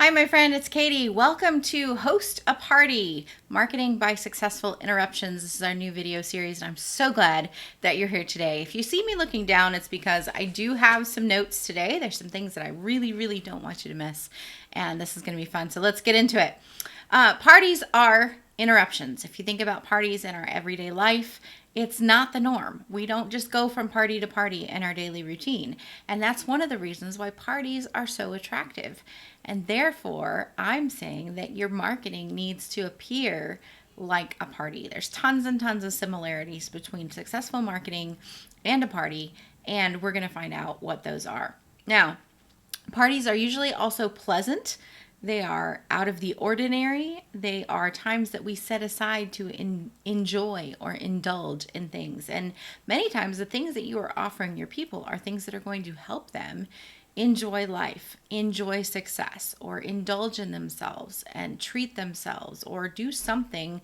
Hi, my friend, it's Katie. Welcome to Host a Party, Marketing by Successful Interruptions. This is our new video series, and I'm so glad that you're here today. If you see me looking down, it's because I do have some notes today. There's some things that I really don't want you to miss, and this is going to be fun. So let's get into it. Parties are interruptions. If you think about parties in our everyday life, it's not the norm. We don't just go from party to party in our daily routine. And that's one of the reasons why parties are so attractive. And therefore, I'm saying that your marketing needs to appear like a party. There's tons and tons of similarities between successful marketing and a party, and we're going to find out what those are. Now, parties are usually also pleasant. They are out of the ordinary. They are times that we set aside to enjoy or indulge in things. And many times the things that you are offering your people are things that are going to help them enjoy life, enjoy success, or indulge in themselves and treat themselves or do something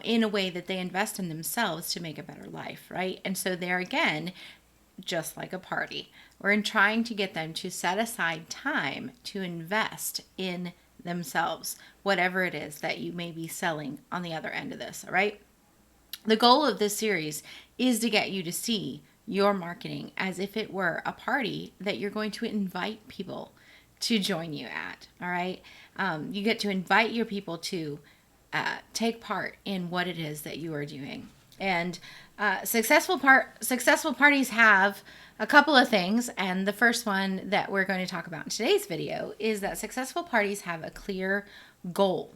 in a way that they invest in themselves to make a better life, right? And so there again, just like a party, we're trying to get them to set aside time to invest in themselves, whatever it is that you may be selling on the other end of this, all right? The goal of this series is to get you to see your marketing as if it were a party that you're going to invite people to join you at, all right? You get to invite your people to take part in what it is that you are doing. And successful parties have a couple of things, and the first one that we're going to talk about in today's video is that successful parties have a clear goal,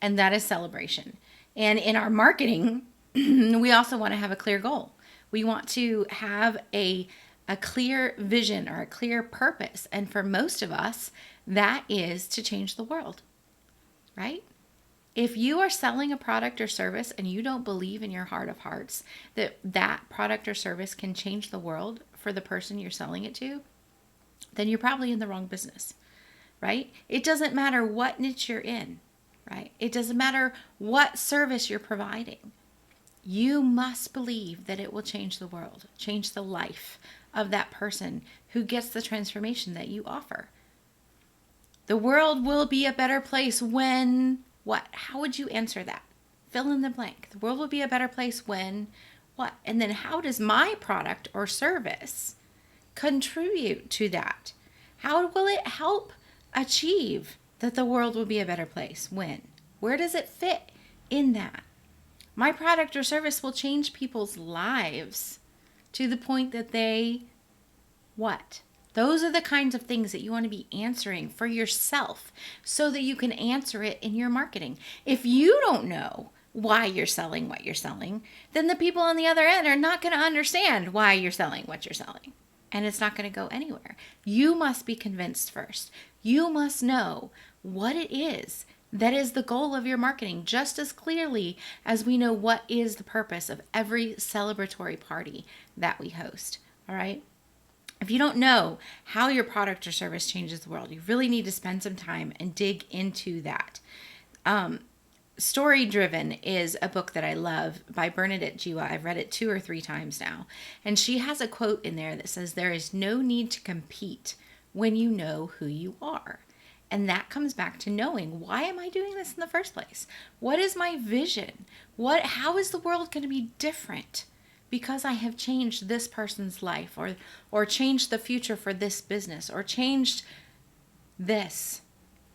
and that is celebration. And in our marketing, we also want to have a clear goal. We want to have a clear vision or a clear purpose, and for most of us, that is to change the world, right? If you are selling a product or service and you don't believe in your heart of hearts that that product or service can change the world for the person you're selling it to, then you're probably in the wrong business, right? It doesn't matter what niche you're in, right? It doesn't matter what service you're providing. You must believe that it will change the world, change the life of that person who gets the transformation that you offer. The world will be a better place when... what? How would you answer that? Fill in the blank. The world will be a better place when what? And then how does my product or service contribute to that? How will it help achieve that the world will be a better place when? Where does it fit in that? My product or service will change people's lives to the point that they what? Those are the kinds of things that you want to be answering for yourself so that you can answer it in your marketing. If you don't know why you're selling what you're selling, then the people on the other end are not going to understand why you're selling what you're selling. And it's not going to go anywhere. You must be convinced first. You must know what it is that is the goal of your marketing just as clearly as we know what is the purpose of every celebratory party that we host. All right? If you don't know how your product or service changes the world, you really need to spend some time and dig into that. Story Driven is a book that I love by Bernadette Jiwa. I've read it 2 or 3 times now. And she has a quote in there that says, "There is no need to compete when you know who you are." And that comes back to knowing, why am I doing this in the first place? What is my vision? How is the world going to be different because I have changed this person's life or changed the future for this business or changed this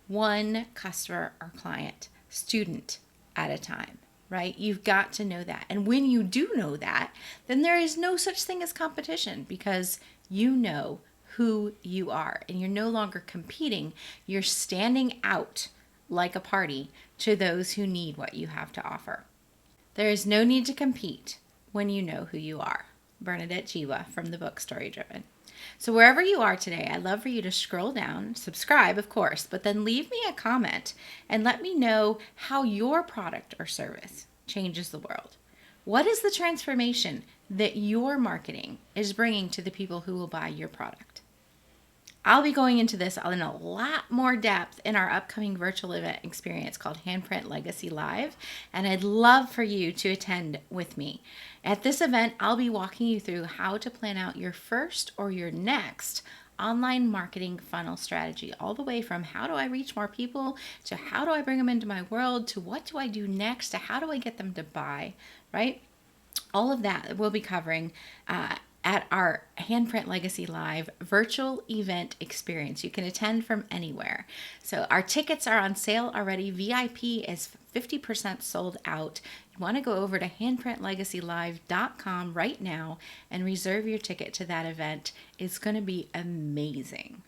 one customer or client, student at a time, right? You've got to know that. And when you do know that, then there is no such thing as competition because you know who you are and you're no longer competing. You're standing out like a party to those who need what you have to offer. There is no need to compete when you know who you are. Bernadette Jiwa from the book Story Driven. So wherever you are today, I'd love for you to scroll down, subscribe, of course, but then leave me a comment and let me know how your product or service changes the world. What is the transformation that your marketing is bringing to the people who will buy your product? I'll be going into this in a lot more depth in our upcoming virtual event experience called Handprint Legacy Live, and I'd love for you to attend with me. At this event, I'll be walking you through how to plan out your first or your next online marketing funnel strategy, all the way from how do I reach more people to how do I bring them into my world to what do I do next to how do I get them to buy, right? All of that we'll be covering at our Handprint Legacy Live virtual event experience. You can attend from anywhere. So our tickets are on sale already. VIP is 50% sold out. You want to go over to handprintlegacylive.com right now and reserve your ticket to that event. It's going to be amazing.